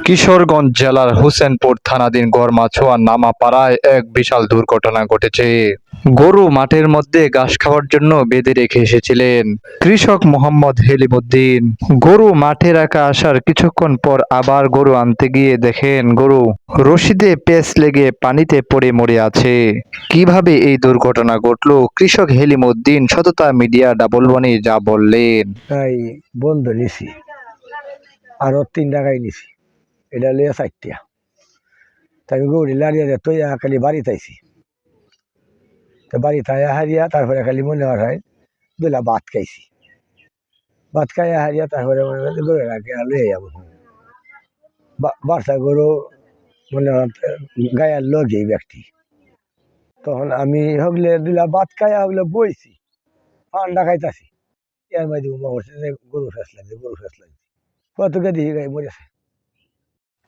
কিশোরগঞ্জ জেলার হোসেনপুর থানাধীন গড়মাছুয়া নামাপাড়ায় এক বিশাল দুর্ঘটনা ঘটেছে। গরু মাঠের মধ্যে ঘাস খাওয়ার জন্য বেঁধে রেখে এসেছিলেন কৃষক মোহাম্মদ হেলিমুদ্দিন। গরু মাঠে রাখা আসার কিছুক্ষণ পর আবার গরু আনতে গিয়ে দেখেন গরু রশিদে পেঁচ লেগে পানিতে পড়ে মরে আছে। কিভাবে এই দুর্ঘটনা ঘটলো, কৃষক হেলিমুদ্দিন সততা মিডিয়া ডাবল ওয়ানে যা বললেন। তাই বন্ধ নিছি, আরো 3 টাকাই নিছি, এটা লিয়ে 4টা। তাই গৌরী লাড়িয়ে দে তুই খালি বাড়িতে আইছি, তো বাড়িতে হারিয়া তারপরে খালি মনে হয় দুলা ভাত খাইছি, ভাত খাইয়া হারিয়া তারপরে মনে হয় গরুর আগে লয়ে যাবো। বাচ্চা গরু মনে হয় গায়ের লগেই ব্যক্তি। তখন আমি হগলে দুলা ভাত খাইয়া হগলে বইছি, ঠান্ডা খাইতাছি, এর মধ্যে উমা করছে যে গরু ফেস লাগছে, গরু ফেস লাগছে, কতকে দিয়ে গায়ে মরেছে।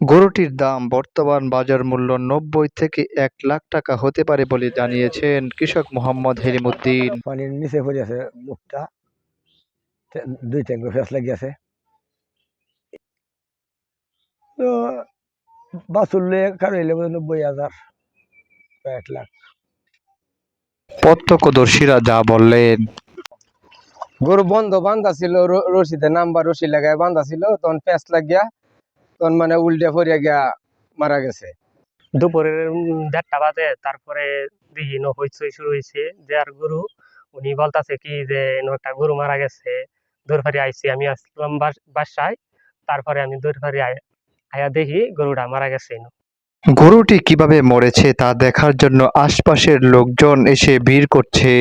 গরুটির দাম বর্তমান বাজার মূল্য ৯০ থেকে ১ লাখ টাকা হতে পারে বলে জানিয়েছেন কৃষক মোহাম্মদ হেলিমুদ্দিন। পানির নিচে পড়ে আছে, মুখটা 2 ট্যাঙ্গো ফেস লাগিয়েছে। তো বাছুরলে কারোইলে ৯০,০০০, ১ লাখ। প্রত্যক্ষদর্শীরা যা বললেন, গরু বন্ধ বান্ধা ছিল, রশিতে নাম্বার রশি লাগায় বান্ধা ছিল, তখন প্যাঁচ লাগিয়া তখন মানে উল্টে পড়িয়া গিয়া মারা গেছে। দুপুরের ১:৩০ বাজে তারপরে দেখি হইচই শুরু হয়েছে যে আর গরু, উনি বলতাছে কি যে একটা গরু মারা গেছে, দৌড়ফারি আইছি। আমি আসলাম বাসায়, তারপরে আমি দৌড়ফারি আয়া দেখি গরুটা মারা গেছে। গরুটি কিভাবে মরেছে তা দেখার জন্য আশপাশের লোকজন এসে ভিড় করছে।